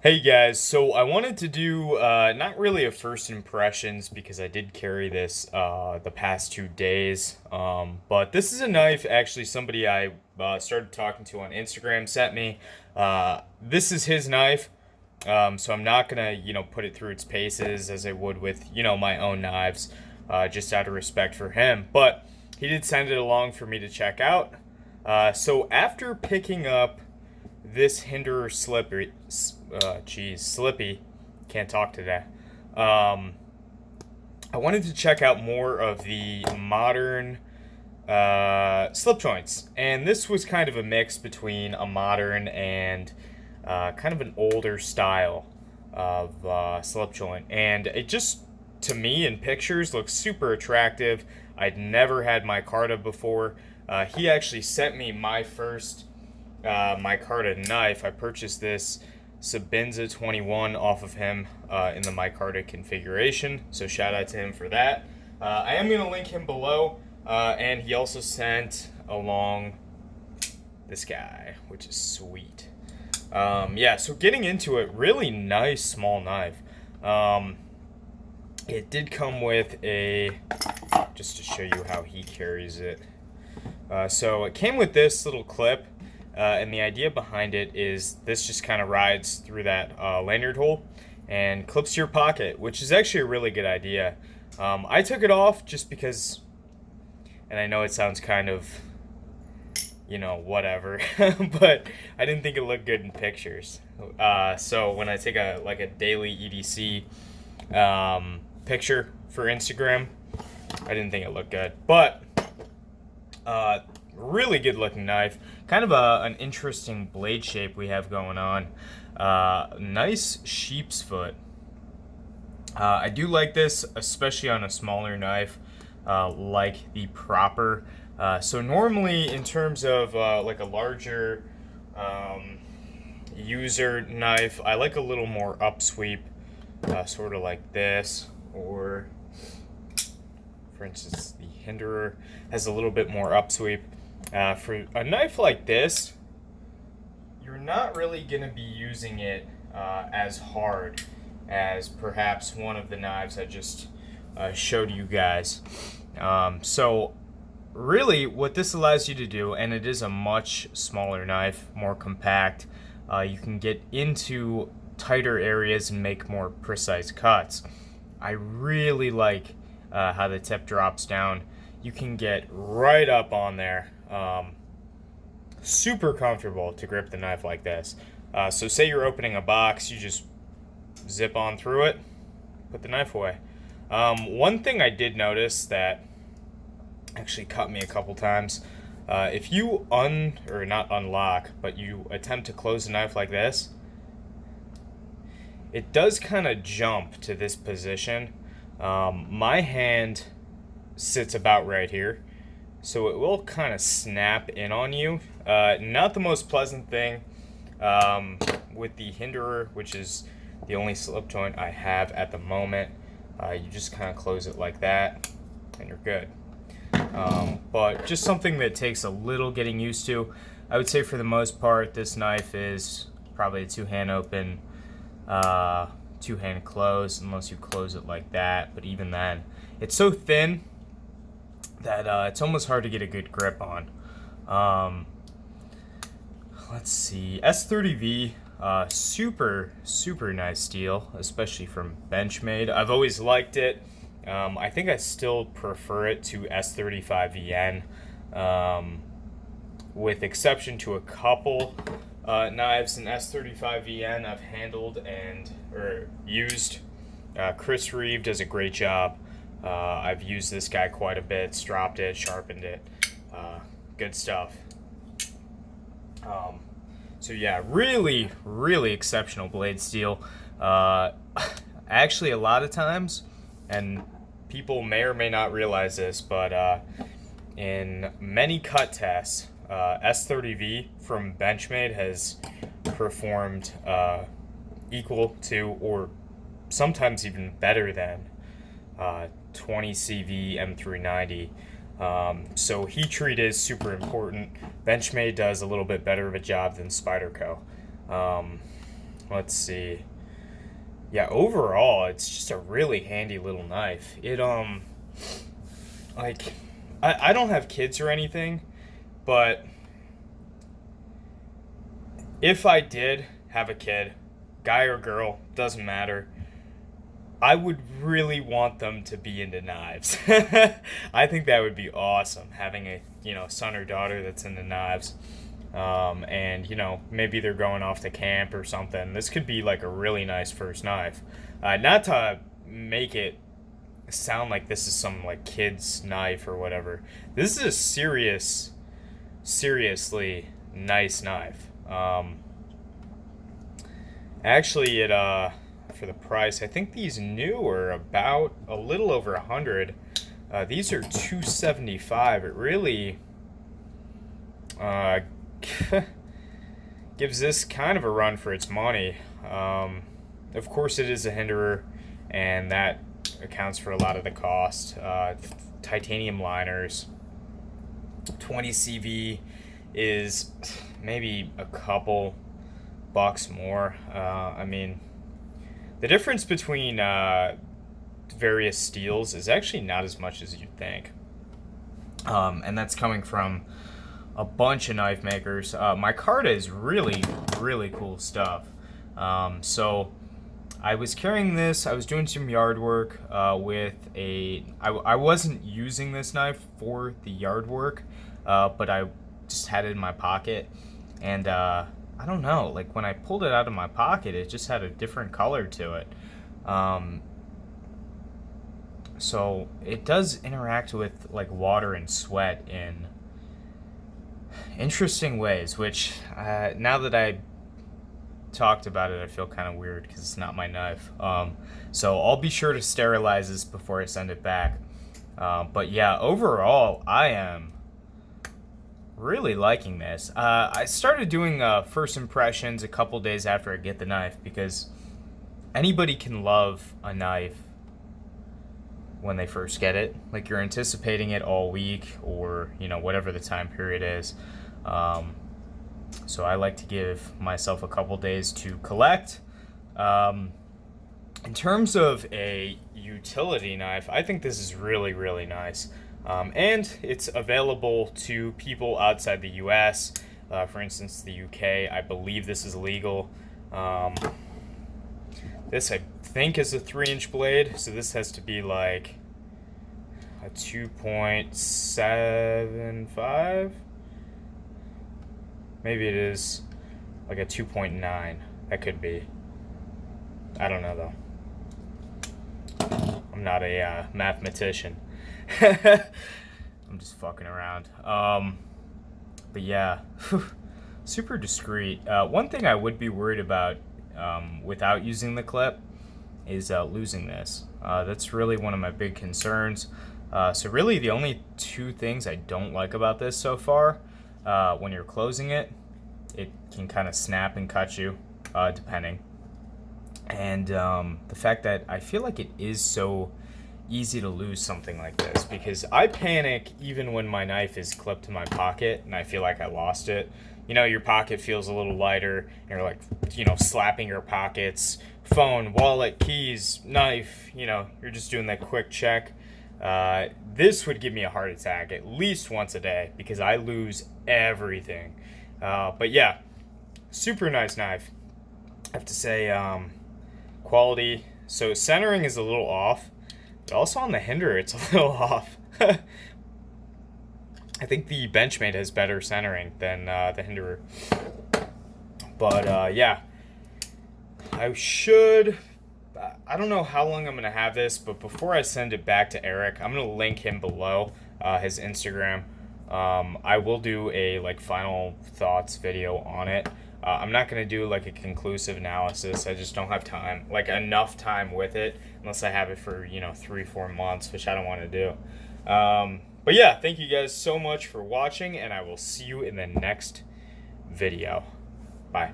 Hey guys, so I wanted to do not really a first impressions because I did carry this the past 2 days. But this is a knife actually somebody I started talking to on Instagram sent me. This is his knife, so I'm not gonna put it through its paces as I would with my own knives, just out of respect for him. But he did send it along for me to check out. So after picking up this Hinderer Slippy, can't talk today. Um, I wanted to check out more of the modern slip joints, and this was kind of a mix between a modern and kind of an older style of slip joint, and it just to me in pictures looks super attractive. I'd never had micarta before. He actually sent me my first micarta knife. I purchased this Sabinza 21 off of him in the micarta configuration, so shout out to him for that. I am going to link him below, and he also sent along this guy, which is sweet. Yeah, so getting into it, really nice small knife. It did come with just to show you how he carries it. So it came with this little clip, and the idea behind it is this just kind of rides through that lanyard hole and clips to your pocket, which is actually a really good idea. I took it off just because, and I know it sounds kind of, whatever, but I didn't think it looked good in pictures. So when I take a daily EDC picture for Instagram, I didn't think it looked good, but really good looking knife. Kind of an interesting blade shape we have going on. Nice sheep's foot. I do like this, especially on a smaller knife, like the Proper. So normally, in terms of like a larger user knife, I like a little more upsweep, sort of like this, or for instance, the Hinderer has a little bit more upsweep. For a knife like this, you're not really going to be using it as hard as perhaps one of the knives I just showed you guys. So really what this allows you to do, and it is a much smaller knife, more compact, you can get into tighter areas and make more precise cuts. I really like how the tip drops down. You can get right up on there. Super comfortable to grip the knife like this. So say you're opening a box, you just zip on through it, put the knife away. One thing I did notice that actually cut me a couple times, if you or not unlock, but you attempt to close the knife like this, it does kind of jump to this position. My hand sits about right here, so it will kind of snap in on you. Not the most pleasant thing with the Hinderer, which is the only slip joint I have at the moment. You just kind of close it like that, and you're good. But just something that takes a little getting used to. I would say for the most part, this knife is probably a two-hand open, two-hand close, unless you close it like that. But even then, it's so thin that it's almost hard to get a good grip on. Let's see, S30V, super nice steel, especially from Benchmade. I've always liked it. I think I still prefer it to S35VN, with exception to a couple knives in S35VN I've handled or used. Chris Reeve does a great job. I've used this guy quite a bit, stropped it, sharpened it. Good stuff. So yeah, really exceptional blade steel. Actually, a lot of times, and people may or may not realize this, but in many cut tests, S30V from Benchmade has performed equal to, or sometimes even better than, 20CV M390. So heat treat is super important. Benchmade does a little bit better of a job than Spyderco. let's see. Yeah, overall, it's just a really handy little knife. Like, I don't have kids or anything, but if I did have a kid, guy or girl, doesn't matter, I would really want them to be into knives. I think that would be awesome, having a, son or daughter that's into knives. And, maybe they're going off to camp or something. This could be like a really nice first knife. Not to make it sound like this is some like kid's knife or whatever. This is a seriously nice knife. Actually, for the price, I think these new are about a little over 100. These are $275. It really gives this kind of a run for its money. Of course, it is a hinderer, and that accounts for a lot of the cost. Titanium liners. 20 CV is maybe a couple bucks more. I mean, the difference between various steels is actually not as much as you'd think. And that's coming from a bunch of knife makers. Micarta is really, really cool stuff. So I was carrying this. I was doing some yard work with I wasn't using this knife for the yard work, but I just had it in my pocket. And I don't know, like when I pulled it out of my pocket, it just had a different color to it. So it does interact with like water and sweat in interesting ways, which now that I talked about it, I feel kind of weird because it's not my knife. So I'll be sure to sterilize this before I send it back. But yeah, overall, I am really liking this. I started doing first impressions a couple days after I get the knife, because anybody can love a knife when they first get it. Like, you're anticipating it all week, or whatever the time period is. So I like to give myself a couple days to collect. In terms of a utility knife, I think this is really, really nice. And it's available to people outside the US. For instance, the UK, I believe this is legal. This, I think, is a 3-inch blade, so this has to be like a 2.75. Maybe it is like a 2.9. That could be. I don't know, though. I'm not a mathematician. I'm just fucking around. But yeah, super discreet. One thing I would be worried about without using the clip is losing this. That's really one of my big concerns. So really the only two things I don't like about this so far, when you're closing it, it can kind of snap and cut you, depending. And the fact that I feel like it is so easy to lose something like this, because I panic even when my knife is clipped to my pocket and I feel like I lost it. Your pocket feels a little lighter, and you're like, slapping your pockets, phone, wallet, keys, knife, you're just doing that quick check. This would give me a heart attack at least once a day, because I lose everything. But yeah, super nice knife. I have to say, quality. So centering is a little off, but also on the hinder, it's a little off. I think the Benchmade has better centering than the hinderer. But yeah, I don't know how long I'm going to have this, but before I send it back to Eric, I'm going to link him below, his Instagram. I will do a final thoughts video on it. I'm not going to do a conclusive analysis. I just don't have time, enough time with it, unless I have it for 3-4 months, which I don't want to do. But yeah, thank you guys so much for watching, and I will see you in the next video. Bye.